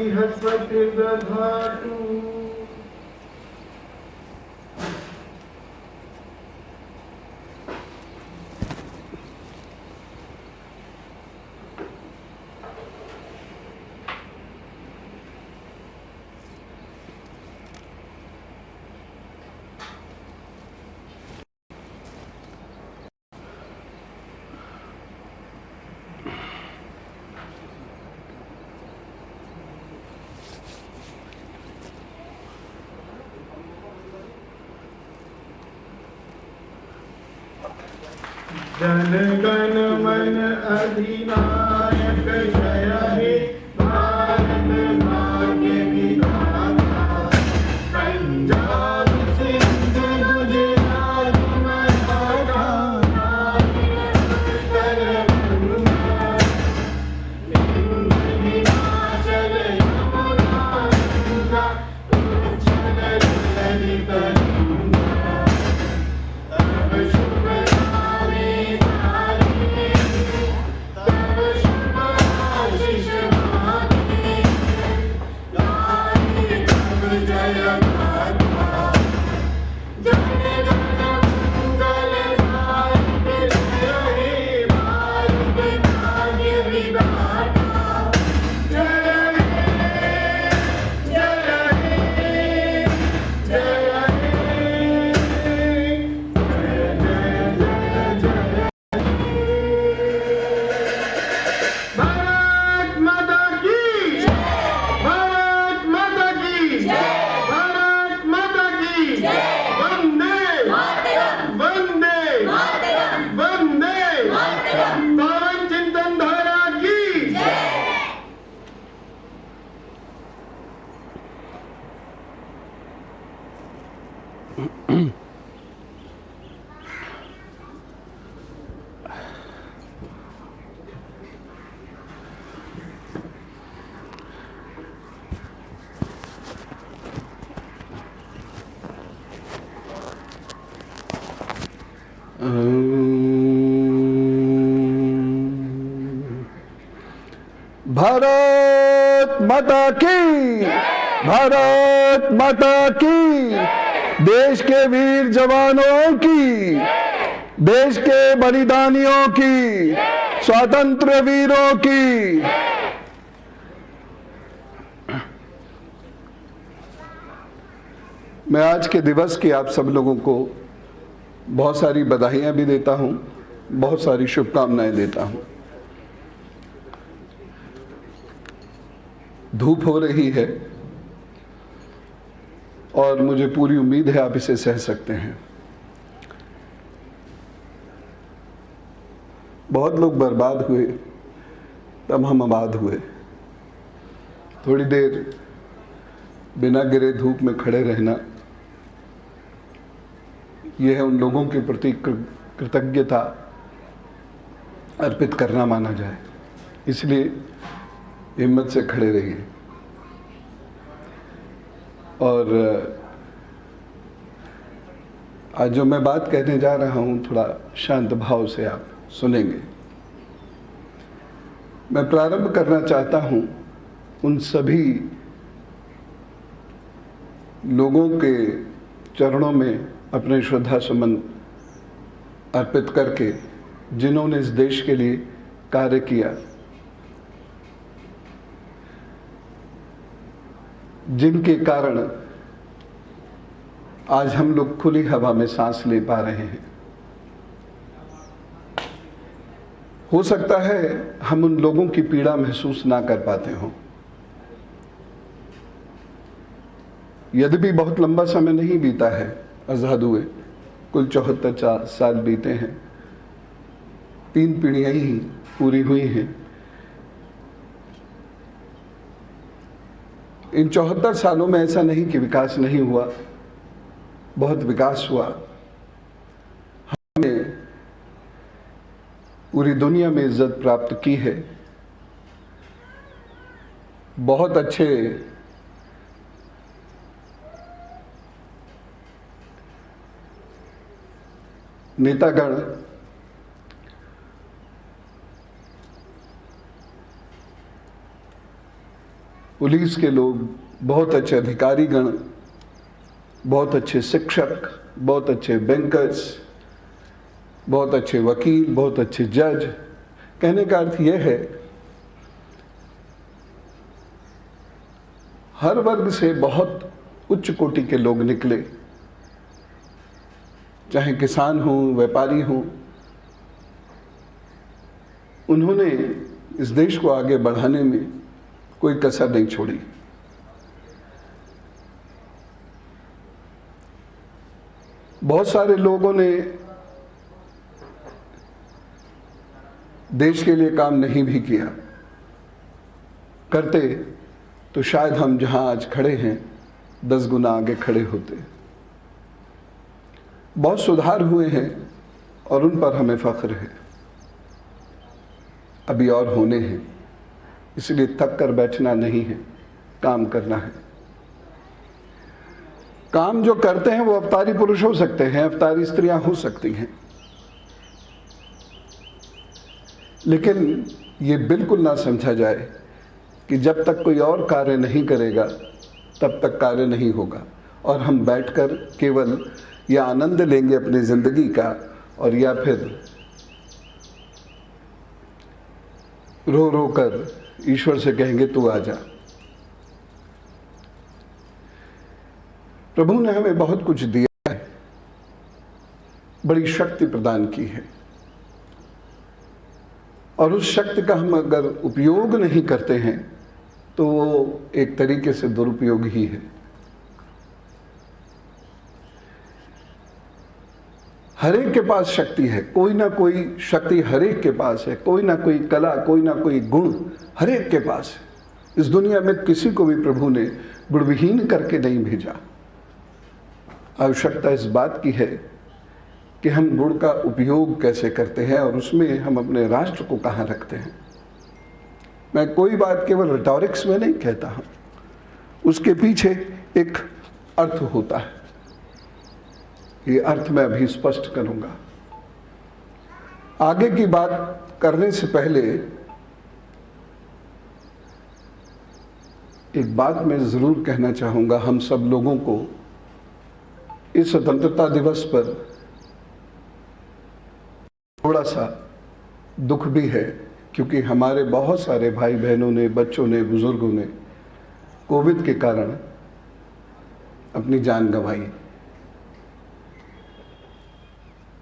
बृहस्पति दधातु। जन गण मन अधिनायक जय हे भारत भाग्य विधाता। पंजाब सिंध गुजरात मराठा उत्तर बंगा सिंध हिमाचल यमुना गंगा उच्छल ललित गंगा। तब शुभ भारत माता की, भारत माता की, देश के वीर जवानों की, देश के बलिदानियों की, स्वतंत्र वीरों की। मैं आज के दिवस की आप सब लोगों को बहुत सारी बधाइयां भी देता हूं, बहुत सारी शुभकामनाएं देता हूं। धूप हो रही है और मुझे पूरी उम्मीद है आप इसे सह सकते हैं। बहुत लोग बर्बाद हुए तब हम आबाद हुए। थोड़ी देर बिना गिरे धूप में खड़े रहना, यह है उन लोगों के प्रति कृतज्ञता अर्पित करना माना जाए। इसलिए हिम्मत से खड़े रहिए। और आज जो मैं बात कहने जा रहा हूं, थोड़ा शांत भाव से आप सुनेंगे। मैं प्रारंभ करना चाहता हूं उन सभी लोगों के चरणों में अपने श्रद्धा सुमन अर्पित करके, जिन्होंने इस देश के लिए कार्य किया, जिनके कारण आज हम लोग खुली हवा में सांस ले पा रहे हैं। हो सकता है हम उन लोगों की पीड़ा महसूस ना कर पाते हों। यद्यपि बहुत लंबा समय नहीं बीता है आज़ाद हुए, कुल 74 साल बीते हैं, 3 पीढ़ियां ही पूरी हुई हैं। इन 74 सालों में ऐसा नहीं कि विकास नहीं हुआ, बहुत विकास हुआ। हमने पूरी दुनिया में इज्जत प्राप्त की है। बहुत अच्छे नेतागण पुलिस के लोग, बहुत अच्छे अधिकारीगण, बहुत अच्छे शिक्षक, बहुत अच्छे बैंकर्स, बहुत अच्छे वकील, बहुत अच्छे जज। कहने का अर्थ यह है हर वर्ग से बहुत उच्च कोटि के लोग निकले, चाहे किसान हों, व्यापारी हों। उन्होंने इस देश को आगे बढ़ाने में कोई कसर नहीं छोड़ी। बहुत सारे लोगों ने देश के लिए काम नहीं भी किया। करते तो शायद हम जहां आज खड़े हैं 10 गुना आगे खड़े होते। बहुत सुधार हुए हैं और उन पर हमें फख्र है। अभी और होने हैं, इसलिए थक कर बैठना नहीं है, काम करना है। काम जो करते हैं वो अवतारी पुरुष हो सकते हैं, अवतारी स्त्रियां हो सकती हैं, लेकिन ये बिल्कुल ना समझा जाए कि जब तक कोई और कार्य नहीं करेगा तब तक कार्य नहीं होगा और हम बैठकर केवल या आनंद लेंगे अपनी जिंदगी का और या फिर रो रो कर ईश्वर से कहेंगे तू आ जा। प्रभु ने हमें बहुत कुछ दिया है, बड़ी शक्ति प्रदान की है, और उस शक्ति का हम अगर उपयोग नहीं करते हैं तो वो एक तरीके से दुरुपयोग ही है। हर एक के पास शक्ति है, कोई ना कोई शक्ति हर एक के पास है, कोई ना कोई कला, कोई ना कोई गुण हर एक के पास है। इस दुनिया में किसी को भी प्रभु ने गुणविहीन करके नहीं भेजा। आवश्यकता इस बात की है कि हम गुण का उपयोग कैसे करते हैं और उसमें हम अपने राष्ट्र को कहाँ रखते हैं। मैं कोई बात केवल रिटॉरिक्स में नहीं कहता हूँ, उसके पीछे एक अर्थ होता है। ये अर्थ मैं अभी स्पष्ट करूंगा। आगे की बात करने से पहले एक बात मैं जरूर कहना चाहूंगा। हम सब लोगों को इस स्वतंत्रता दिवस पर थोड़ा सा दुख भी है, क्योंकि हमारे बहुत सारे भाई बहनों ने, बच्चों ने, बुजुर्गों ने कोविड के कारण अपनी जान गंवाई।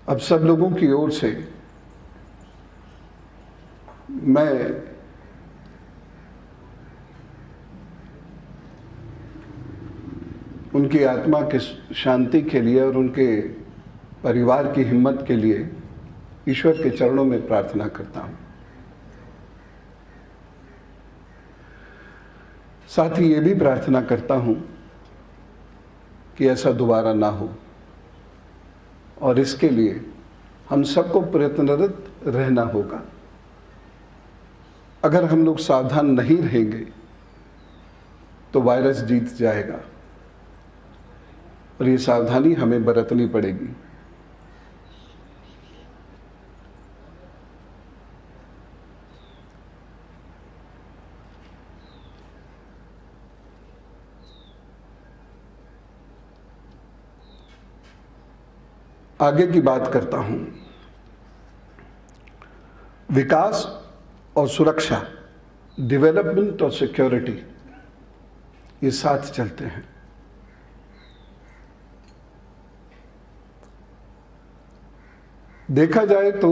अब सब लोगों की ओर से मैं उनकी आत्मा की शांति के लिए और उनके परिवार की हिम्मत के लिए ईश्वर के चरणों में प्रार्थना करता हूं। साथ ही ये भी प्रार्थना करता हूं कि ऐसा दोबारा ना हो, और इसके लिए हम सबको प्रयत्नरत रहना होगा। अगर हम लोग सावधान नहीं रहेंगे तो वायरस जीत जाएगा, और ये सावधानी हमें बरतनी पड़ेगी। आगे की बात करता हूं। विकास और सुरक्षा, डेवलपमेंट और सिक्योरिटी, ये साथ चलते हैं। देखा जाए तो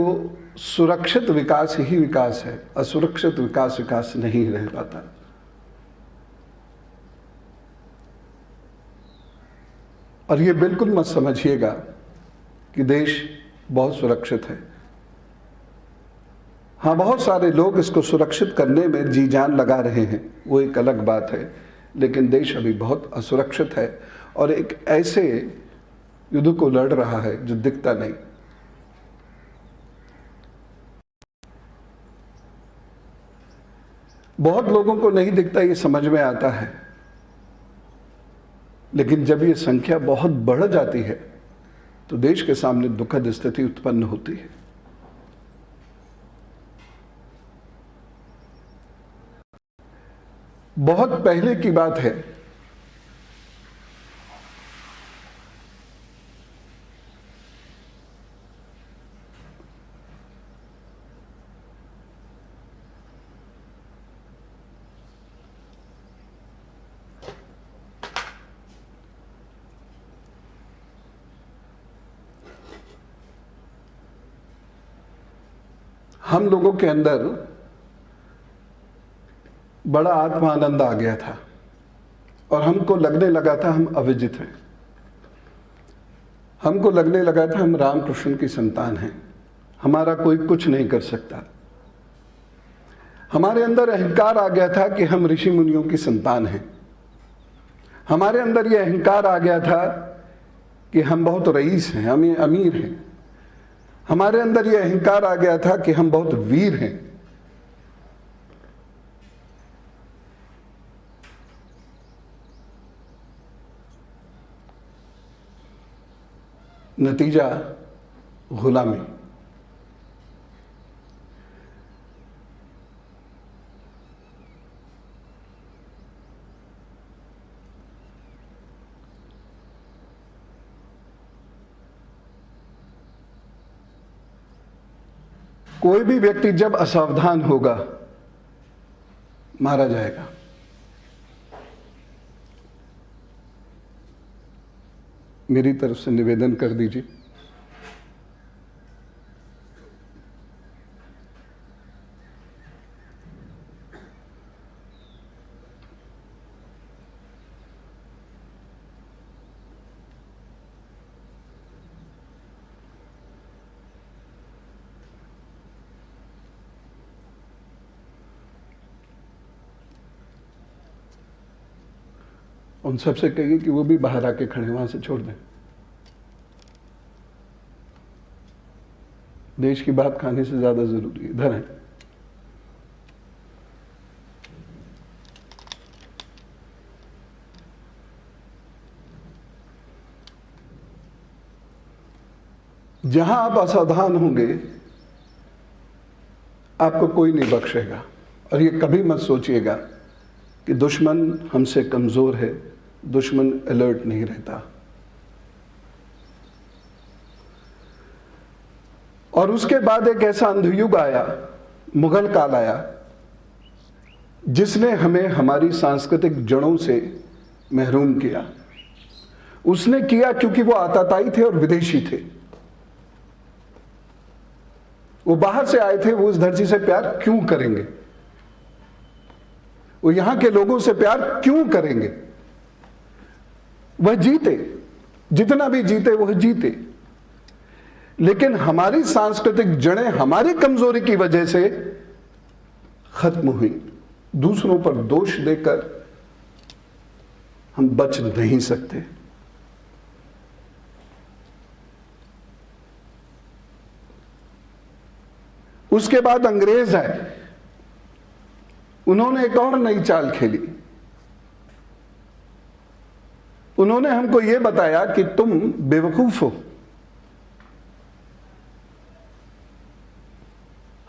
सुरक्षित विकास ही विकास है, असुरक्षित विकास विकास नहीं रह पाता। और ये बिल्कुल मत समझिएगा कि देश बहुत सुरक्षित है। हाँ, बहुत सारे लोग इसको सुरक्षित करने में जी जान लगा रहे हैं, वो एक अलग बात है, लेकिन देश अभी बहुत असुरक्षित है और एक ऐसे युद्ध को लड़ रहा है जो दिखता नहीं। बहुत लोगों को नहीं दिखता, ये समझ में आता है, लेकिन जब ये संख्या बहुत बढ़ जाती है तो देश के सामने दुखद स्थिति उत्पन्न होती है। बहुत पहले की बात है, हम लोगों के अंदर बड़ा आत्मानंद आ गया था और हमको लगने लगा था हम अविजित हैं। हमको लगने लगा था हम रामकृष्ण की संतान हैं, हमारा कोई कुछ नहीं कर सकता। हमारे अंदर अहंकार आ गया था कि हम ऋषि मुनियों की संतान हैं। हमारे अंदर यह अहंकार आ गया था कि हम बहुत रईस हैं, हम अमीर हैं। हमारे अंदर यह अहंकार आ गया था कि हम बहुत वीर हैं। नतीजा गुलामी। कोई भी व्यक्ति जब असावधान होगा मारा जाएगा। मेरी तरफ से निवेदन कर दीजिए। उन सबसे कहिए कि वो भी बाहर आके खड़े वहां से छोड़ दें। देश की बात खाने से ज्यादा जरूरी है। इधर है। जहां आप असावधान होंगे आपको कोई नहीं बख्शेगा। और ये कभी मत सोचिएगा कि दुश्मन हमसे कमजोर है, दुश्मन अलर्ट नहीं रहता। और उसके बाद एक ऐसा अंधयुग आया, मुगल काल आया, जिसने हमें हमारी सांस्कृतिक जड़ों से महरूम किया। उसने किया क्योंकि वो आताताई थे और विदेशी थे। वो बाहर से आए थे, वो इस धरती से प्यार क्यों करेंगे? वो यहां के लोगों से प्यार क्यों करेंगे? वह जीते, जितना भी जीते वह जीते, लेकिन हमारी सांस्कृतिक जड़ें हमारी कमजोरी की वजह से खत्म हुई। दूसरों पर दोष देकर हम बच नहीं सकते। उसके बाद अंग्रेज आए, उन्होंने एक और नई चाल खेली। उन्होंने हमको यह बताया कि तुम बेवकूफ हो,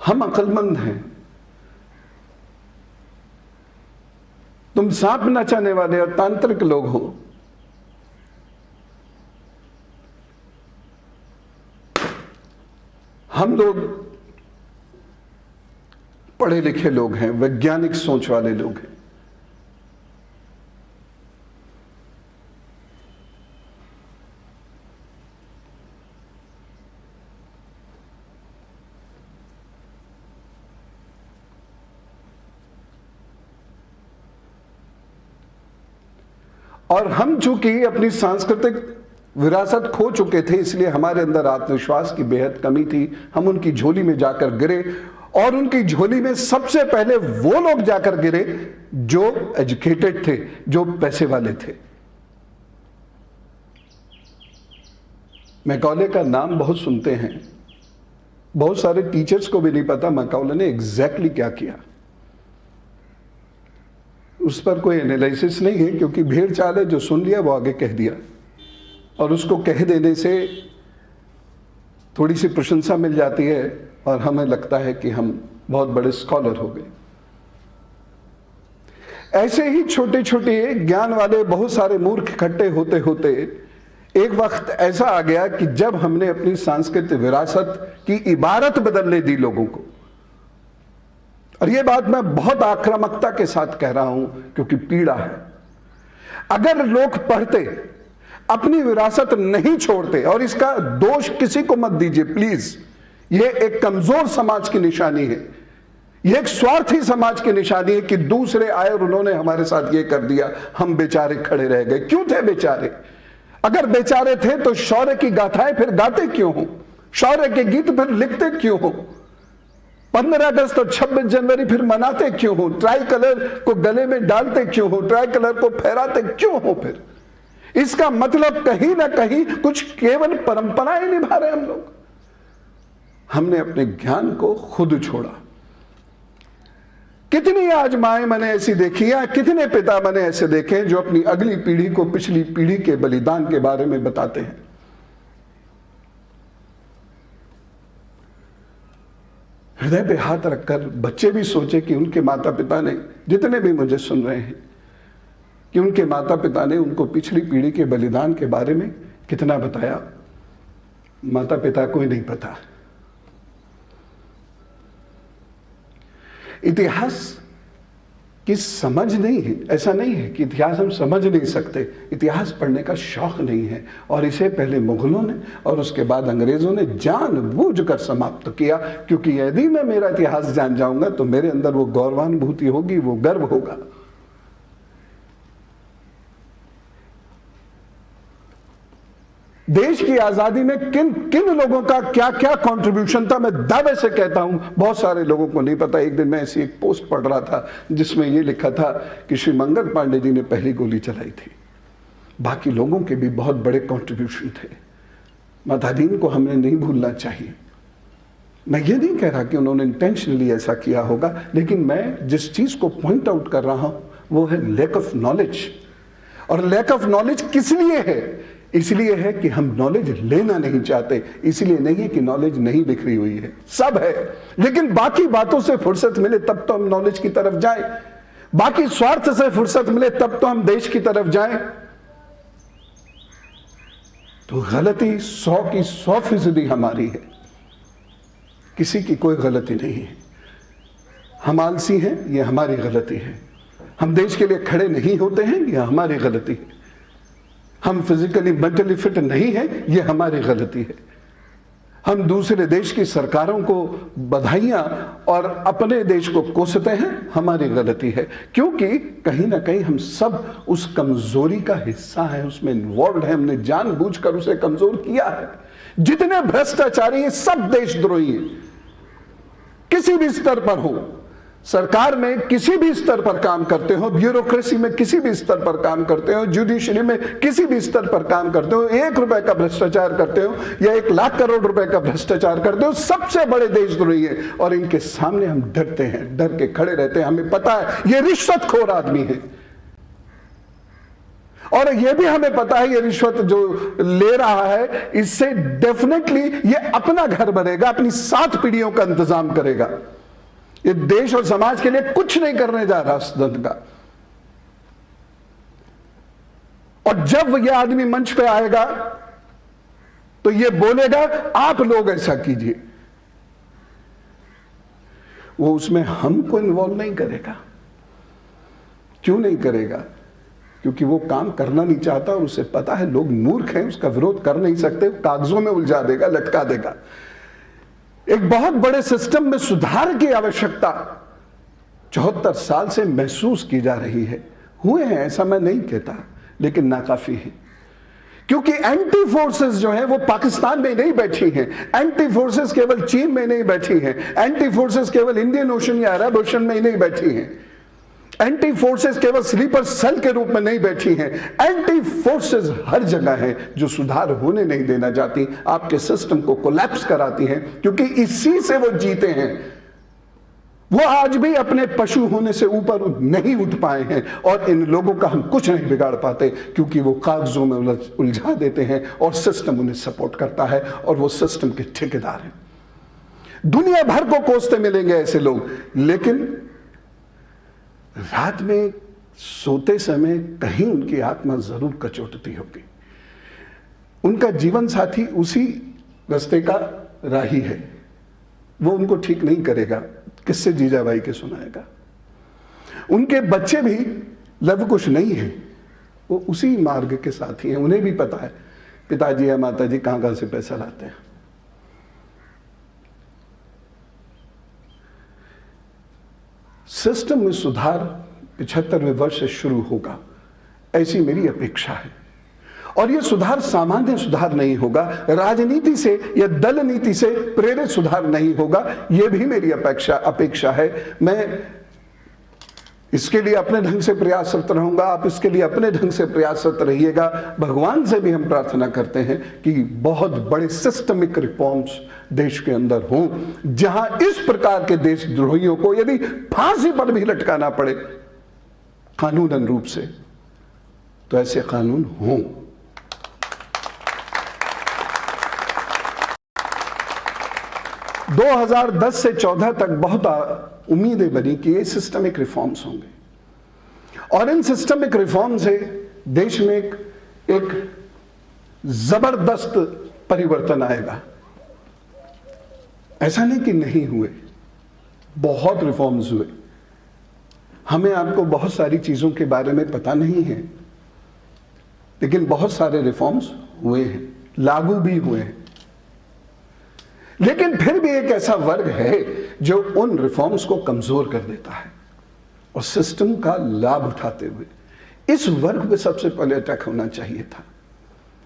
हम अक्लमंद हैं। तुम सांप नचाने वाले और तांत्रिक लोग हो। हम लोग पढ़े लिखे लोग हैं, वैज्ञानिक सोच वाले लोग हैं। और हम चूंकि अपनी सांस्कृतिक विरासत खो चुके थे, इसलिए हमारे अंदर आत्मविश्वास की बेहद कमी थी। हम उनकी झोली में जाकर गिरे, और उनकी झोली में सबसे पहले वो लोग जाकर गिरे जो एजुकेटेड थे, जो पैसे वाले थे। मैकॉले का नाम बहुत सुनते हैं, बहुत सारे टीचर्स को भी नहीं पता मैकॉले ने एग्जैक्टली क्या किया। उस पर कोई एनालिसिस नहीं है, क्योंकि भेड़ चाल है, जो सुन लिया वो आगे कह दिया, और उसको कह देने से थोड़ी सी प्रशंसा मिल जाती है और हमें लगता है कि हम बहुत बड़े स्कॉलर हो गए। ऐसे ही छोटे छोटे ज्ञान वाले बहुत सारे मूर्ख इकट्ठे होते होते एक वक्त ऐसा आ गया कि जब हमने अपनी सांस्कृतिक विरासत की इबारत बदलने दी लोगों को, और यह बात मैं बहुत आक्रामकता के साथ कह रहा हूं क्योंकि पीड़ा है, अगर लोग पढ़ते, अपनी विरासत नहीं छोड़ते, और इसका दोष किसी को मत दीजिए प्लीज, यह एक कमजोर समाज की निशानी है, यह एक स्वार्थी समाज की निशानी है कि दूसरे आए और उन्होंने हमारे साथ यह कर दिया, हम बेचारे खड़े रह गए। क्यों थे बेचारे? अगर बेचारे थे तो शौर्य की गाथाएं फिर गाते क्यों हो, शौर्य के गीत फिर लिखते क्यों हो, 15 अगस्त और 26 जनवरी फिर मनाते क्यों हो, ट्राई कलर को गले में डालते क्यों हो, ट्राई कलर को फहराते क्यों हो? फिर इसका मतलब कहीं ना कहीं कुछ केवल परंपराएं निभा रहे हम लोग। हमने अपने ज्ञान को खुद छोड़ा। कितनी आज माएं मैंने ऐसी देखी है, कितने पिता मैंने ऐसे देखे जो अपनी अगली पीढ़ी को पिछली पीढ़ी के बलिदान के बारे में बताते हैं। हृदय पे हाथ रखकर बच्चे भी सोचे कि उनके माता पिता ने, जितने भी मुझे सुन रहे हैं, कि उनके माता पिता ने उनको पिछली पीढ़ी के बलिदान के बारे में कितना बताया। माता पिता को ही नहीं पता। इतिहास की समझ नहीं है, ऐसा नहीं है कि इतिहास हम समझ नहीं सकते, इतिहास पढ़ने का शौक नहीं है, और इसे पहले मुगलों ने और उसके बाद अंग्रेजों ने जानबूझकर समाप्त किया, क्योंकि यदि मैं मेरा इतिहास जान जाऊंगा तो मेरे अंदर वो गौरवानुभूति होगी, वो गर्व होगा। देश की आजादी में किन किन लोगों का क्या क्या कंट्रीब्यूशन था, मैं दावे से कहता हूं बहुत सारे लोगों को नहीं पता। एक दिन मैं ऐसी एक पोस्ट पढ़ रहा था जिसमें यह लिखा था कि श्री मंगल पांडे जी ने पहली गोली चलाई थी, बाकी लोगों के भी बहुत बड़े कंट्रीब्यूशन थे। मतादीन को हमने नहीं भूलना चाहिए। मैं ये नहीं कह रहा कि उन्होंने इंटेंशनली ऐसा किया होगा, लेकिन मैं जिस चीज को पॉइंट आउट कर रहा हूं वो है लैक ऑफ नॉलेज। और लैक ऑफ नॉलेज किस लिए है? इसलिए है कि हम नॉलेज लेना नहीं चाहते, इसलिए नहीं है कि नॉलेज नहीं बिखरी हुई है, सब है, लेकिन बाकी बातों से फुर्सत मिले तब तो हम नॉलेज की तरफ जाएं, बाकी स्वार्थ से फुर्सत मिले तब तो हम देश की तरफ जाएं। तो गलती 100 की 100% हमारी है, किसी की कोई गलती नहीं है। हम आलसी हैं, ये हमारी गलती है। हम देश के लिए खड़े नहीं होते हैं, ये हमारी गलती है। हम फिजिकली मेंटली फिट नहीं हैं, ये हमारी गलती है। हम दूसरे देश की सरकारों को बधाइयां और अपने देश को कोसते हैं, हमारी गलती है, क्योंकि कहीं ना कहीं हम सब उस कमजोरी का हिस्सा हैं, उसमें इन्वॉल्व है, हमने जानबूझकर उसे कमजोर किया है। जितने भ्रष्टाचारी हैं सब देशद्रोही हैं, किसी भी स्तर पर हो, सरकार में किसी भी स्तर पर काम करते हो, ब्यूरोक्रेसी में किसी भी स्तर पर काम करते हो, जुडिशरी में किसी भी स्तर पर काम करते हो, 1 रुपए का भ्रष्टाचार करते हो या 1 लाख करोड़ रुपए का भ्रष्टाचार करते हो, सबसे बड़े देशद्रोही है। और इनके सामने हम डरते हैं, डर के खड़े रहते हैं। हमें पता है ये रिश्वतखोर आदमी है, और यह भी हमें पता है ये रिश्वत जो ले रहा है इससे डेफिनेटली ये अपना घर बनेगा, अपनी 7 पीढ़ियों का इंतजाम करेगा। ये देश और समाज के लिए कुछ नहीं करने जा रहा उस धन का। और जब यह आदमी मंच पे आएगा तो ये बोलेगा आप लोग ऐसा कीजिए, वो उसमें हमको इन्वॉल्व नहीं करेगा। क्यों नहीं करेगा? क्योंकि वो काम करना नहीं चाहता और उसे पता है लोग मूर्ख हैं, उसका विरोध कर नहीं सकते, कागजों में उलझा देगा, लटका देगा। एक बहुत बड़े सिस्टम में सुधार की आवश्यकता 74 साल से महसूस की जा रही है। हुए हैं, ऐसा मैं नहीं कहता, लेकिन नाकाफी है। क्योंकि एंटी फोर्सेस जो है वो पाकिस्तान में नहीं बैठी हैं, एंटी फोर्सेस केवल चीन में नहीं बैठी हैं, एंटी फोर्सेस केवल इंडियन ओशन या अरब ओशन में ही नहीं बैठी हैं, एंटी फोर्सेस केवल स्लीपर सेल के रूप में नहीं बैठी हैं। एंटी फोर्सेस हर जगह हैं जो सुधार होने नहीं देना चाहती, आपके सिस्टम को कोलैप्स कराती हैं, क्योंकि इसी से वो जीते हैं। वो आज भी अपने पशु होने से ऊपर नहीं उठ पाए हैं, और इन लोगों का हम कुछ नहीं बिगाड़ पाते, क्योंकि वो कागजों में उलझा देते हैं और सिस्टम उन्हें सपोर्ट करता है, और वो सिस्टम के ठेकेदार हैं। दुनिया भर को कोसते मिलेंगे ऐसे लोग, लेकिन रात में सोते समय कहीं उनकी आत्मा जरूर कचोटती होगी। उनका जीवन साथी उसी रास्ते का राही है, वो उनको ठीक नहीं करेगा, किससे जीजाबाई के सुनाएगा। उनके बच्चे भी लवकुश नहीं है, वो उसी मार्ग के साथी हैं। उन्हें भी पता है पिताजी या माताजी कहां कहां से पैसा लाते हैं। सिस्टम में सुधार 75वें वर्ष से शुरू होगा, ऐसी मेरी अपेक्षा है। और यह सुधार सामान्य सुधार नहीं होगा, राजनीति से या दल नीति से प्रेरित सुधार नहीं होगा, यह भी मेरी अपेक्षा है। मैं इसके लिए अपने ढंग से प्रयासरत रहूंगा, आप इसके लिए अपने ढंग से प्रयासरत रहिएगा। भगवान से भी हम प्रार्थना करते हैं कि बहुत बड़े सिस्टमिक रिफॉर्म्स देश के अंदर हों, जहां इस प्रकार के देशद्रोहियों को यदि फांसी पर भी लटकाना पड़े कानूनन रूप से, तो ऐसे कानून हों। दो 2010 से 14 तक बहुत उम्मीदें बनी कि ये सिस्टमिक रिफॉर्म्स होंगे और इन सिस्टमिक रिफॉर्म से देश में एक जबरदस्त परिवर्तन आएगा। ऐसा नहीं कि नहीं हुए, बहुत रिफॉर्म्स हुए। हमें आपको बहुत सारी चीजों के बारे में पता नहीं है, लेकिन बहुत सारे रिफॉर्म्स हुए हैं, लागू भी हुए हैं। लेकिन फिर भी एक ऐसा वर्ग है जो उन रिफॉर्म्स को कमजोर कर देता है और सिस्टम का लाभ उठाते हुए इस वर्ग पे सबसे पहले अटैक होना चाहिए था।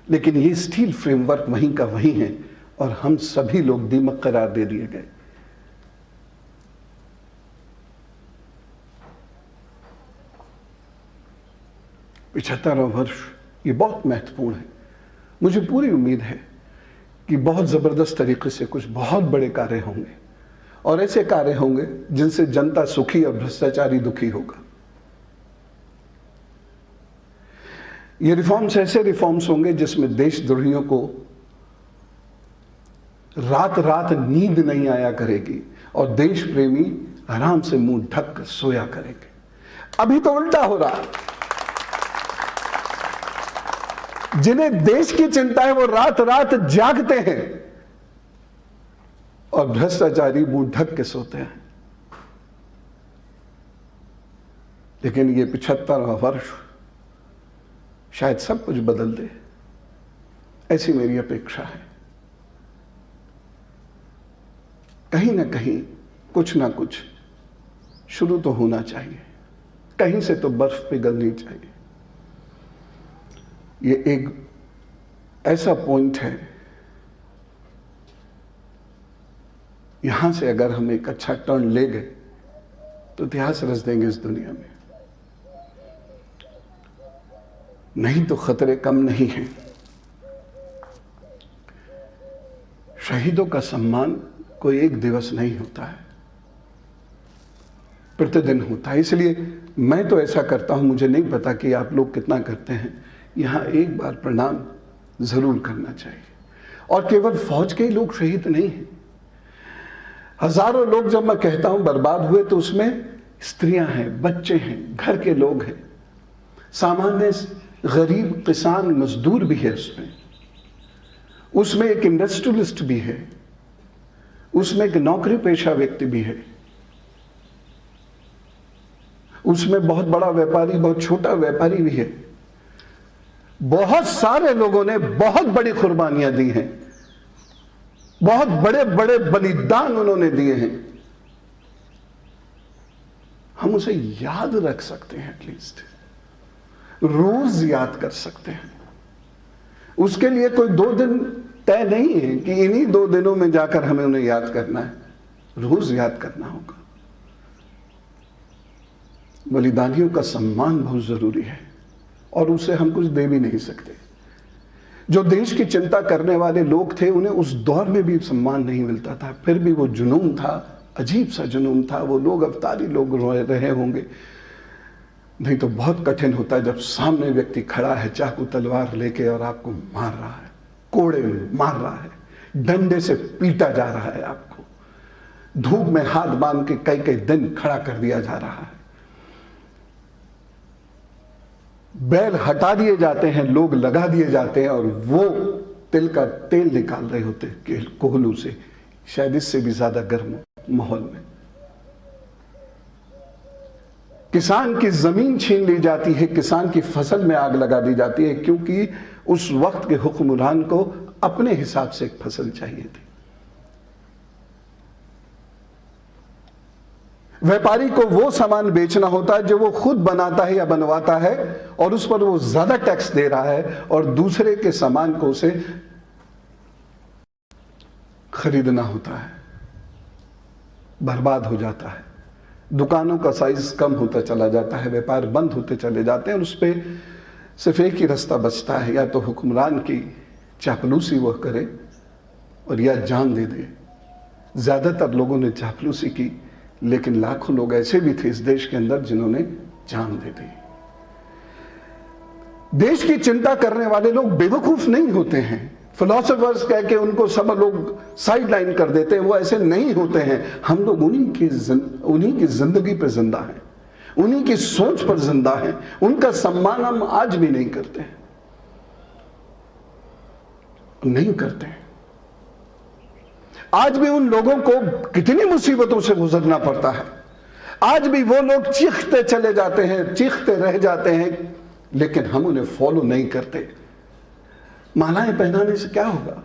लेकिन ये स्टील फ्रेमवर्क वहीं का वहीं है और हम सभी लोग दीमक करार दे दिए गए। पिछहत्तरवां वर्ष ये बहुत महत्वपूर्ण है। मुझे पूरी उम्मीद है कि बहुत जबरदस्त तरीके से कुछ बहुत बड़े कार्य होंगे और ऐसे कार्य होंगे जिनसे जनता सुखी और भ्रष्टाचारी दुखी होगा। ये रिफॉर्म्स ऐसे रिफॉर्म्स होंगे जिसमें देशद्रोहियों को रात रात नींद नहीं आया करेगी और देश प्रेमी आराम से मुंह ढक कर सोया करेंगे। अभी तो उल्टा हो रहा है। जिन्हें देश की चिंता है वो रात रात जागते हैं और भ्रष्टाचारी मुंह ढक के सोते हैं। लेकिन ये 75वां वर्ष शायद सब कुछ बदल दे, ऐसी मेरी अपेक्षा है। कहीं ना कहीं कुछ ना कुछ शुरू तो होना चाहिए, कहीं से तो बर्फ पिघलनी चाहिए। ये एक ऐसा पॉइंट है, यहां से अगर हम एक अच्छा टर्न ले गए तो इतिहास रच देंगे इस दुनिया में। नहीं तो खतरे कम नहीं हैं। शहीदों का सम्मान कोई एक दिवस नहीं होता है, प्रतिदिन होता है। इसलिए मैं तो ऐसा करता हूं, मुझे नहीं पता कि आप लोग कितना करते हैं। यहां एक बार प्रणाम जरूर करना चाहिए। और केवल फौज के ही लोग शहीद नहीं हैं, हजारों लोग जब मैं कहता हूं बर्बाद हुए तो उसमें स्त्रियां हैं, बच्चे हैं, घर के लोग हैं, सामान्य गरीब किसान मजदूर भी है, उसमें एक इंडस्ट्रियलिस्ट भी है, उसमें एक नौकरी पेशा व्यक्ति भी है, उसमें बहुत बड़ा व्यापारी, बहुत छोटा व्यापारी भी है। बहुत सारे लोगों ने बहुत बड़ी कुर्बानियां दी हैं, बहुत बड़े बड़े बलिदान उन्होंने दिए हैं। हम उसे याद रख सकते हैं, एटलीस्ट रोज याद कर सकते हैं। उसके लिए कोई 2 दिन तय नहीं है कि इन्हीं 2 दिनों में जाकर हमें उन्हें याद करना है, रोज याद करना होगा। बलिदानियों का सम्मान बहुत जरूरी है और उसे हम कुछ दे भी नहीं सकते। जो देश की चिंता करने वाले लोग थे उन्हें उस दौर में भी सम्मान नहीं मिलता था, फिर भी वो जुनून था, अजीब सा जुनून था। वो लोग अवतारी लोग रहे होंगे, नहीं तो बहुत कठिन होता है जब सामने व्यक्ति खड़ा है चाकू तलवार लेके और आपको मार रहा है, कोड़े मार रहा है, डंडे से पीटा जा रहा है, आपको धूप में हाथ बांध के कई कई दिन खड़ा कर दिया जा रहा है। बैल हटा दिए जाते हैं, लोग लगा दिए जाते हैं और वो तिल का तेल निकाल रहे होते हैं कोहलू से, शायद इससे भी ज्यादा गर्म माहौल में। किसान की जमीन छीन ली जाती है, किसान की फसल में आग लगा दी जाती है, क्योंकि उस वक्त के हुक्मरान को अपने हिसाब से एक फसल चाहिए थी। व्यापारी को वो सामान बेचना होता है जो वो खुद बनाता है या बनवाता है, और उस पर वो ज्यादा टैक्स दे रहा है, और दूसरे के सामान को उसे खरीदना होता है, बर्बाद हो जाता है। दुकानों का साइज कम होता चला जाता है, व्यापार बंद होते चले जाते हैं, और उस पर सिर्फ एक ही रास्ता बचता है, या तो हुक्मरान की चापलूसी वह करे और या जान दे दे। ज्यादातर लोगों ने चापलूसी की, लेकिन लाखों लोग ऐसे भी थे इस देश के अंदर जिन्होंने जान दे दी। देश की चिंता करने वाले लोग बेवकूफ नहीं होते हैं, फिलोसोफर्स कह के उनको सब लोग साइड लाइन कर देते हैं, वो ऐसे नहीं होते हैं। हम लोग उन्हीं की जिंदगी पर जिंदा हैं, उन्हीं की सोच पर जिंदा हैं, उनका सम्मान हम आज भी नहीं करते हैं, नहीं करते हैं। आज भी उन लोगों को कितनी मुसीबतों से गुजरना पड़ता है, आज भी वो लोग चीखते चले जाते हैं, चीखते रह जाते हैं, लेकिन हम उन्हें फॉलो नहीं करते। मालाएं पहनाने से क्या होगा?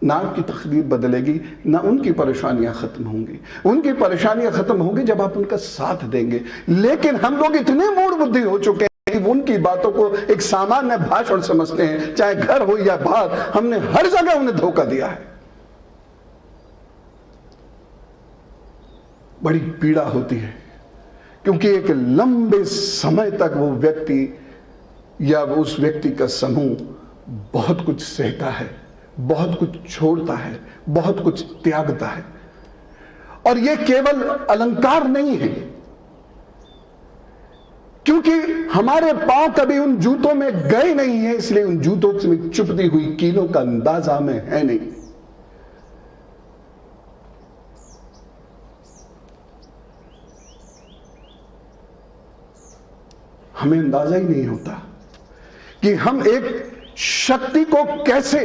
ना आपकी तकदीर बदलेगी, ना उनकी परेशानियां खत्म होंगी। उनकी परेशानियां खत्म होंगी जब आप उनका साथ देंगे। लेकिन हम लोग इतने मूढ़ बुद्धि हो चुके हैं कि उनकी बातों को एक सामान्य भाषण समझते हैं, चाहे घर हो या बाहर, हमने हर जगह उन्हें धोखा दिया है। बड़ी पीड़ा होती है, क्योंकि एक लंबे समय तक वो व्यक्ति या उस व्यक्ति का समूह बहुत कुछ सहता है, बहुत कुछ छोड़ता है, बहुत कुछ त्यागता है। और ये केवल अलंकार नहीं है, क्योंकि हमारे पांव कभी उन जूतों में गए नहीं है, इसलिए उन जूतों में चुभती हुई कीलों का अंदाजा हमें है नहीं। हमें अंदाजा ही नहीं होता कि हम एक शक्ति को कैसे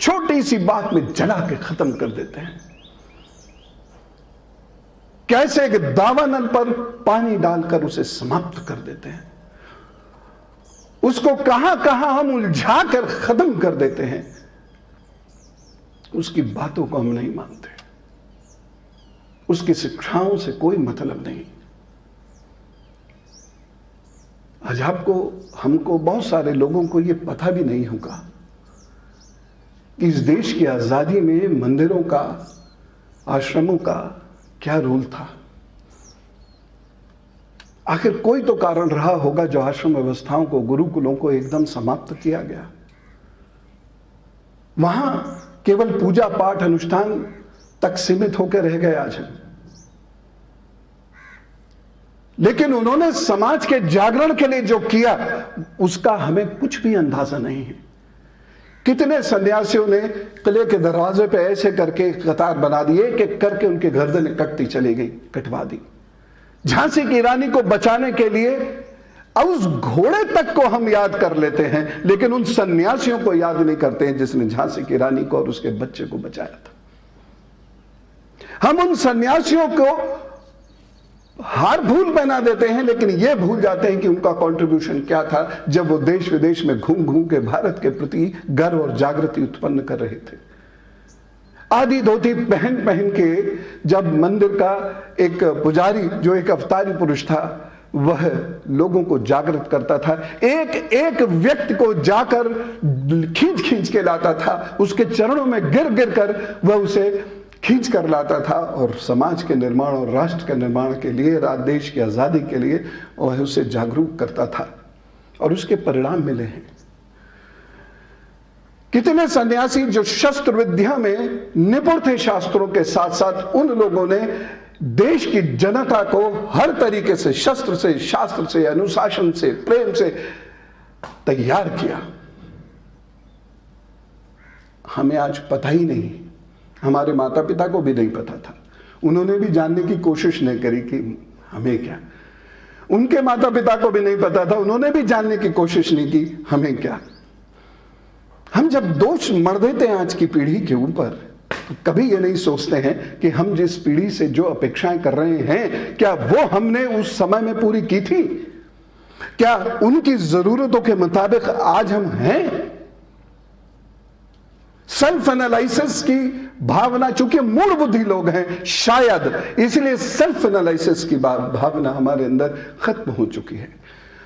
छोटी सी बात में जला के खत्म कर देते हैं, कैसे एक दावानल पर पानी डालकर उसे समाप्त कर देते हैं, उसको कहां कहां हम उलझा कर खत्म कर देते हैं। उसकी बातों को हम नहीं मानते, उसकी शिक्षाओं से कोई मतलब नहीं। आज आपको, हमको, बहुत सारे लोगों को यह पता भी नहीं होगा कि इस देश की आजादी में मंदिरों का, आश्रमों का क्या रोल था। आखिर कोई तो कारण रहा होगा जो आश्रम व्यवस्थाओं को, गुरुकुलों को एकदम समाप्त किया गया। वहां केवल पूजा पाठ अनुष्ठान तक सीमित होकर रह गए आज। लेकिन उन्होंने समाज के जागरण के लिए जो किया, उसका हमें कुछ भी अंदाजा नहीं है। कितने सन्यासियों ने किले के दरवाजे पे ऐसे करके कतार बना दिए कि करके उनके गर्दनें कटती चली गई, कटवा दी। झांसी की रानी को बचाने के लिए अब उस घोड़े तक को हम याद कर लेते हैं, लेकिन उन सन्यासियों को याद नहीं करते हैं जिसने झांसी की रानी को और उसके बच्चे को बचाया था। हम उन सन्यासियों को हार भूल पहना देते हैं, लेकिन यह भूल जाते हैं कि उनका कंट्रीब्यूशन क्या था जब वो देश विदेश में घूम घूम के भारत के प्रति गर्व और जागृति उत्पन्न कर रहे थे। आधी धोती पहन पहन के जब मंदिर का एक पुजारी, जो एक अवतारी पुरुष था, वह लोगों को जागृत करता था, एक एक व्यक्ति को जाकर खींच खींच के लाता था, उसके चरणों में गिर गिर कर वह उसे खींच कर लाता था, और समाज के निर्माण और राष्ट्र के निर्माण के लिए, देश की आजादी के लिए वह उसे जागरूक करता था, और उसके परिणाम मिले हैं। कितने सन्यासी जो शस्त्र विद्या में निपुण थे, शास्त्रों के साथ साथ, उन लोगों ने देश की जनता को हर तरीके से, शस्त्र से, शास्त्र से, अनुशासन से, प्रेम से तैयार किया। हमें आज पता ही नहीं, हमारे माता पिता को भी नहीं पता था, उन्होंने भी जानने की कोशिश नहीं करी कि हमें क्या। उनके माता पिता को भी नहीं पता था, उन्होंने भी जानने की कोशिश नहीं की, हमें क्या। हम जब दोष मढ़ देते हैं आज की पीढ़ी के ऊपर, तो कभी ये नहीं सोचते हैं कि हम जिस पीढ़ी से जो अपेक्षाएं कर रहे हैं, क्या वो हमने उस समय में पूरी की थी? क्या उनकी जरूरतों के मुताबिक आज हम हैं? सेल्फ एनालिसिस की भावना, चूंकि मूल बुद्धि लोग हैं शायद, इसलिए सेल्फ एनालिसिस की भावना हमारे अंदर खत्म हो चुकी है।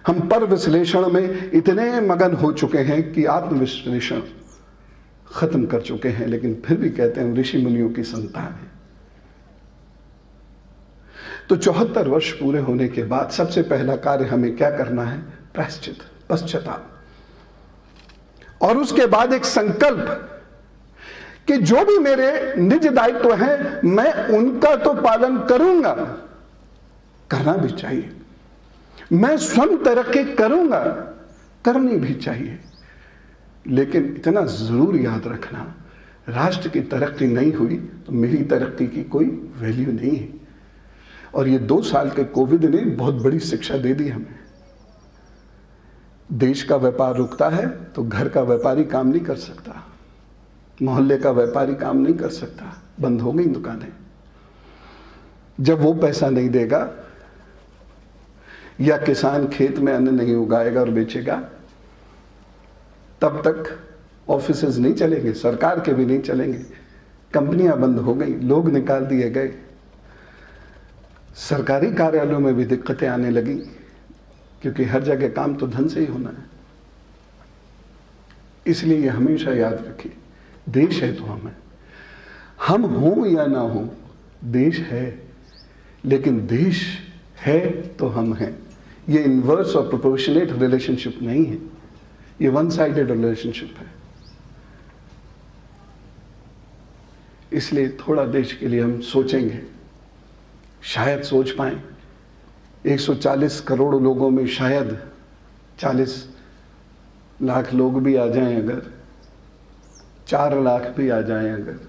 हम पर विश्लेषण में इतने मगन हो चुके हैं कि आत्म विश्लेषण खत्म कर चुके हैं, लेकिन फिर भी कहते हैं ऋषि मुनियों की संतान है। तो 74 वर्ष पूरे होने के बाद सबसे पहला कार्य हमें क्या करना है? प्रायश्चित, पश्चाताप, और उसके बाद एक संकल्प कि जो भी मेरे निज दायित्व हैं मैं उनका तो पालन करूंगा, करना भी चाहिए। मैं स्वयं तरक्की करूंगा, करनी भी चाहिए। लेकिन इतना जरूर याद रखना, राष्ट्र की तरक्की नहीं हुई तो मेरी तरक्की की कोई वैल्यू नहीं है। और ये 2 साल के कोविड ने बहुत बड़ी शिक्षा दे दी हमें। देश का व्यापार रुकता है तो घर का व्यापारी काम नहीं कर सकता, मोहल्ले का व्यापारी काम नहीं कर सकता, बंद हो गई दुकानें। जब वो पैसा नहीं देगा या किसान खेत में अन्न नहीं उगाएगा और बेचेगा, तब तक ऑफिसेज नहीं चलेंगे, सरकार के भी नहीं चलेंगे, कंपनियां बंद हो गई, लोग निकाल दिए गए, सरकारी कार्यालयों में भी दिक्कतें आने लगी, क्योंकि हर जगह काम तो धन से ही होना है। इसलिए ये हमेशा याद रखिए, देश है तो हम हो या ना हो, देश है, लेकिन देश है तो हम हैं। ये इनवर्स और प्रोपोर्शनेट रिलेशनशिप नहीं है, ये वन साइडेड रिलेशनशिप है। इसलिए थोड़ा देश के लिए हम सोचेंगे, शायद सोच पाएं। 140 करोड़ लोगों में शायद 40 लाख लोग भी आ जाएं, अगर 4 लाख भी आ जाएं, अगर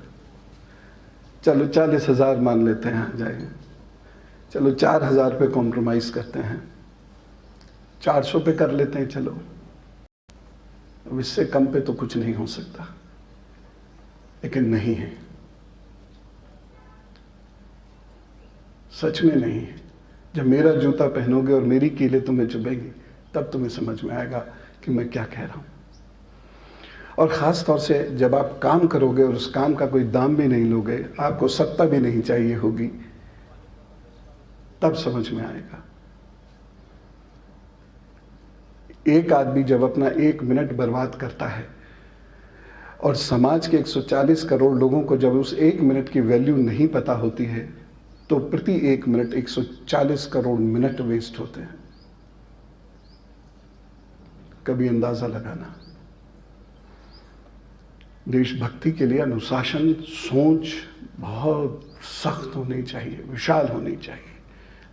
चलो 40,000 मान लेते हैं आ जाएंगे, चलो 4,000 पे कॉम्प्रोमाइज करते हैं, 400 पे कर लेते हैं, चलो अब इससे कम पे तो कुछ नहीं हो सकता, लेकिन नहीं है, सच में नहीं है। जब मेरा जूता पहनोगे और मेरी कीलें तुम्हें चुभेंगी, तब तुम्हें समझ में आएगा कि मैं क्या कह रहा हूं। और ख़ास तौर से जब आप काम करोगे और उस काम का कोई दाम भी नहीं लोगे, आपको सत्ता भी नहीं चाहिए होगी, तब समझ में आएगा। एक आदमी जब अपना 1 मिनट बर्बाद करता है और समाज के 140 करोड़ लोगों को जब उस 1 मिनट की वैल्यू नहीं पता होती है, तो प्रति 1 मिनट 140 करोड़ मिनट वेस्ट होते हैं। कभी अंदाजा लगाना। देशभक्ति के लिए अनुशासन, सोच बहुत सख्त होनी चाहिए, विशाल होनी चाहिए।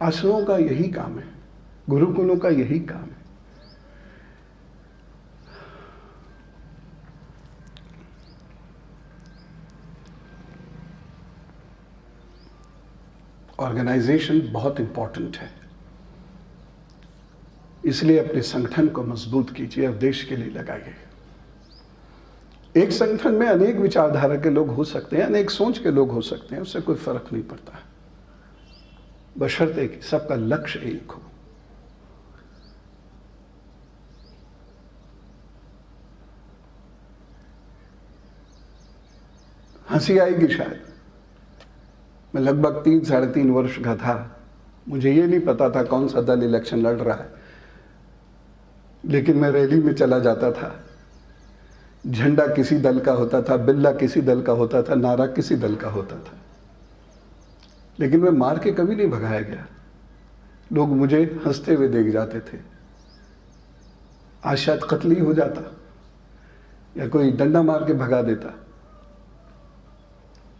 आश्रमों का यही काम है, गुरुकुलों का यही काम है। ऑर्गेनाइजेशन बहुत इंपॉर्टेंट है, इसलिए अपने संगठन को मजबूत कीजिए और देश के लिए लगाइए। एक संगठन में अनेक विचारधारा के लोग हो सकते हैं, अनेक सोच के लोग हो सकते हैं, उससे कोई फर्क नहीं पड़ता, बशर्ते कि सबका लक्ष्य एक हो। हंसी आएगी शायद, मैं लगभग 3-3.5 वर्ष का था, मुझे ये नहीं पता था कौन सा दल इलेक्शन लड़ रहा है, लेकिन मैं रैली में चला जाता था, झंडा किसी दल का होता था, बिल्ला किसी दल का होता था, नारा किसी दल का होता था, लेकिन मैं मार के कभी नहीं भगाया गया। लोग मुझे हंसते हुए देख जाते थे। आज शायद कत्ल ही हो जाता या कोई डंडा मार के भगा देता।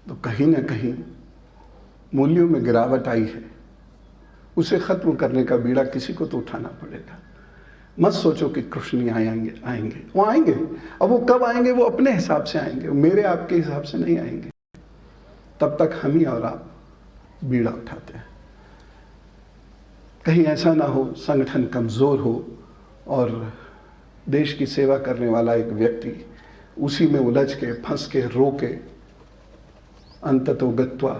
तो कहीं ना कहीं मूल्यों में गिरावट आई है, उसे खत्म करने का बीड़ा किसी को तो उठाना पड़ेगा। मत सोचो कि कृष्ण नहीं आएंगे, वो आएंगे। अब वो कब आएंगे? वो अपने हिसाब से आएंगे, मेरे आपके हिसाब से नहीं आएंगे। तब तक हम ही और आप बीड़ा उठाते हैं। कहीं ऐसा ना हो संगठन कमज़ोर हो और देश की सेवा करने वाला एक व्यक्ति उसी में उलझ के, फंस के, रो के अंततोगत्वा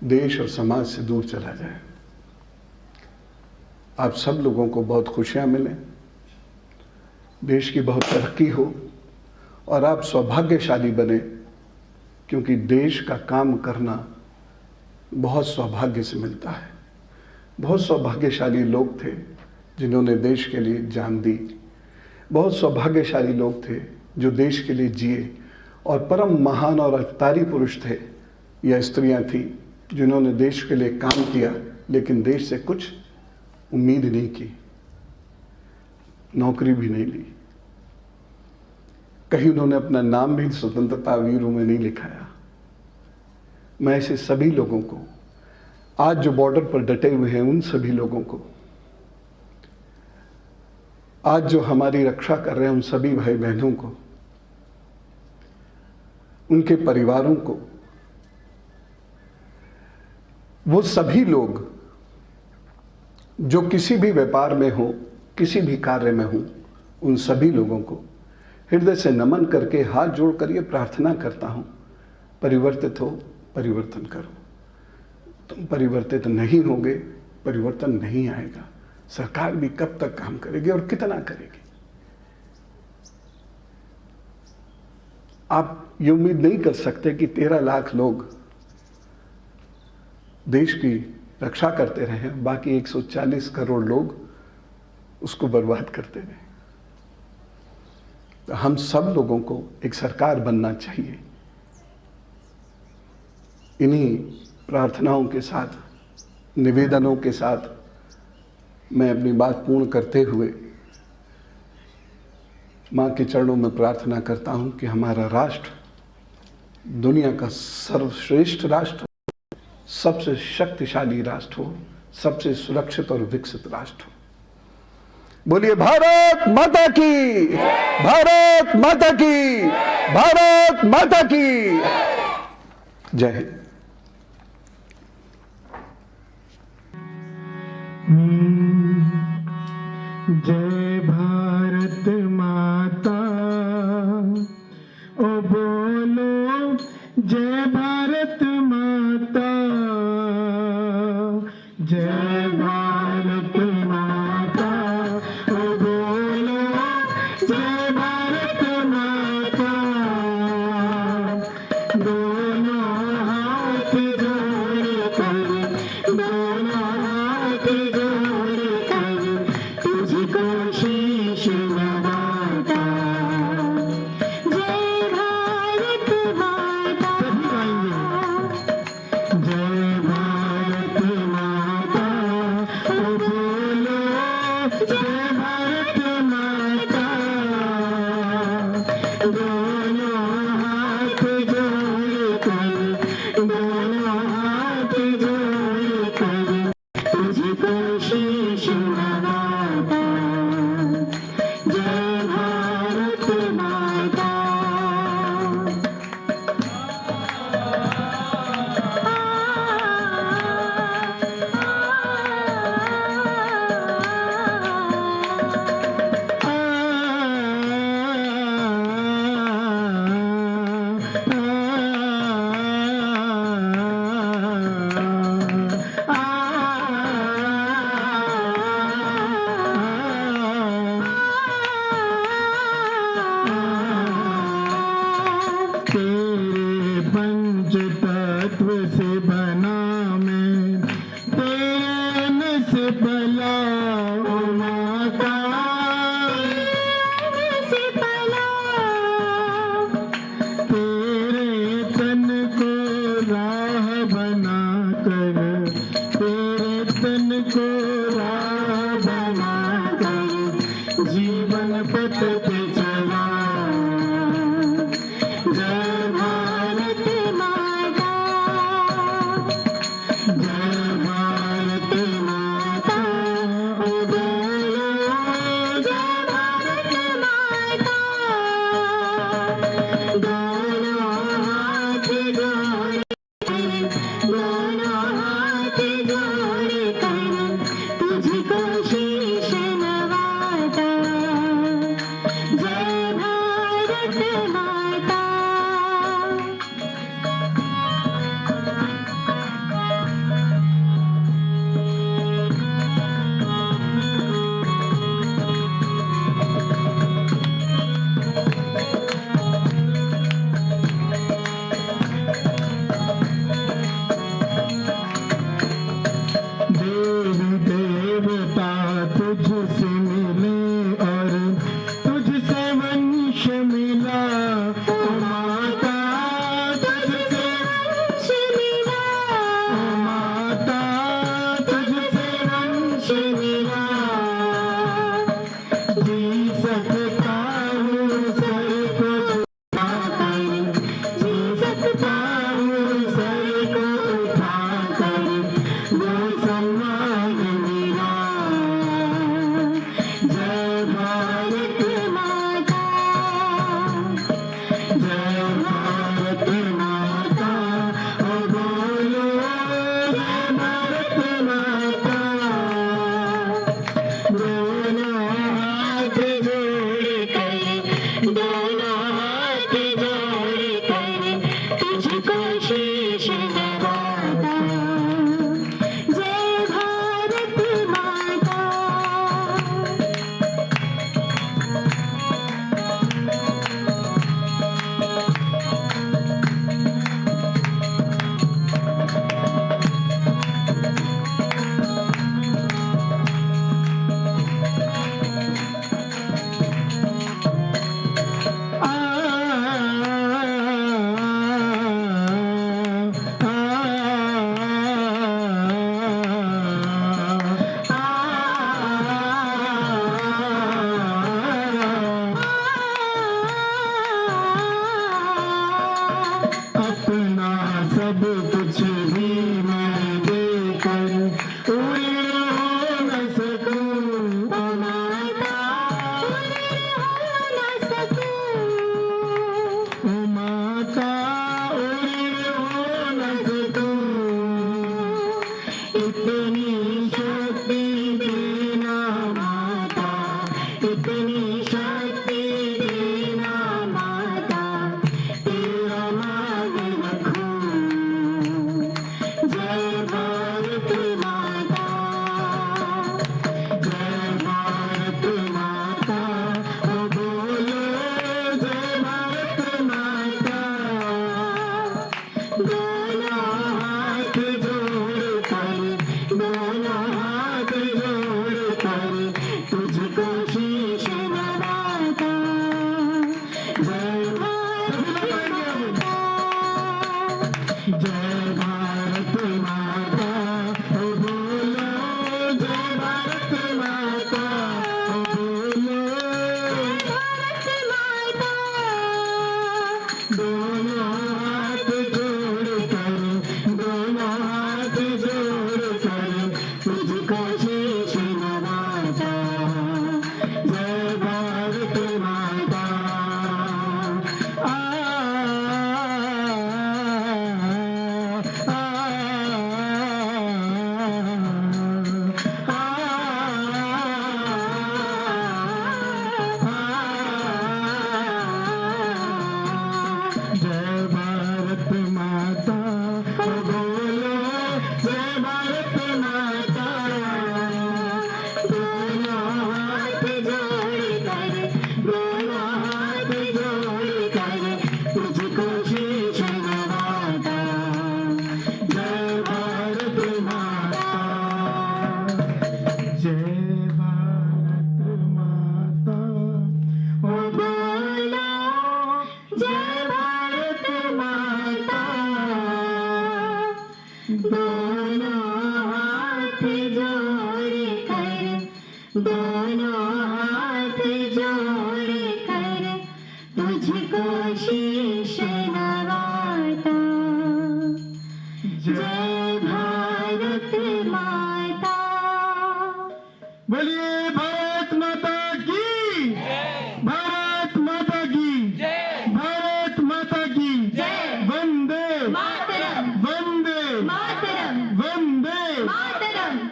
देश और समाज से दूर चला जाए। आप सब लोगों को बहुत खुशियाँ मिलें, देश की बहुत तरक्की हो और आप सौभाग्यशाली बने, क्योंकि देश का काम करना बहुत सौभाग्य से मिलता है। बहुत सौभाग्यशाली लोग थे जिन्होंने देश के लिए जान दी। बहुत सौभाग्यशाली लोग थे जो देश के लिए जिए, और परम महान और अवतारी पुरुष थे या स्त्रियां थी जिन्होंने देश के लिए काम किया, लेकिन देश से कुछ उम्मीद नहीं की, नौकरी भी नहीं ली, कहीं उन्होंने अपना नाम भी स्वतंत्रता वीरों में नहीं लिखाया। मैं ऐसे सभी लोगों को, आज जो बॉर्डर पर डटे हुए हैं उन सभी लोगों को, आज जो हमारी रक्षा कर रहे हैं उन सभी भाई बहनों को, उनके परिवारों को, वो सभी लोग जो किसी भी व्यापार में हो, किसी भी कार्य में हो, उन सभी लोगों को हृदय से नमन करके हाथ जोड़कर ये प्रार्थना करता हूं, परिवर्तित हो, परिवर्तन करो। तुम परिवर्तित नहीं होगे, परिवर्तन नहीं आएगा। सरकार भी कब तक काम करेगी और कितना करेगी? आप ये उम्मीद नहीं कर सकते कि 13 लाख लोग देश की रक्षा करते रहे, बाकी 140 करोड़ लोग उसको बर्बाद करते रहे। तो हम सब लोगों को एक सरकार बनना चाहिए। इन्हीं प्रार्थनाओं के साथ, निवेदनों के साथ मैं अपनी बात पूर्ण करते हुए माँ के चरणों में प्रार्थना करता हूँ कि हमारा राष्ट्र दुनिया का सर्वश्रेष्ठ राष्ट्र, सबसे शक्तिशाली राष्ट्र हो, सबसे सुरक्षित और विकसित राष्ट्र हो। बोलिए भारत माता की, भारत माता की, भारत माता की जय हिंद। जय भारत माता, ओ बोलो जय भारत माता, जय भारत माता, ओ बोलो जय भारत माता। दोनों हाथ जोड़कर, दोनों हाथ जोड़कर तुझको शीश नवाता। जय भारत माता, जय भारत माता, ओ बोलो जय भारत माता। दोनों हाथ जोड़कर, दोनों हाथ जोड़कर तुझको शीश नवाता। जय भारत माता। तेरे पंच तत्व से बना मैं, तेरे अन्न से पला ओ माता, से पला। तेरे तन को राह बना कर, तेरे तन को राह बना कर जीवन पथ पे चला। जय भारत माता, जय भारत माता, ओ बोलो जय भारत माता। दोनों हाथ जोड़कर, दोनों हाथ जोड़कर सकता हूँ सर को उठाकर, जी सकता हूँ सर को उठाकर, वो सम्मान मेरा। जय भारत माता, जय भारत माता, ओ बोलो जय भारत माता। दोनों हाथ जोड़ कर, दोनों हाथ जोड़ कर, तुझको शीश नवाता। जय भारत माता। अपना सब कुछ भी मैं देकर उड़े हो न सकूं, ओ माता उड़े हो न सकूं, ओ माता उड़े हो न सकूं। इतनी शक्ति देना माता, इतनी शक्ति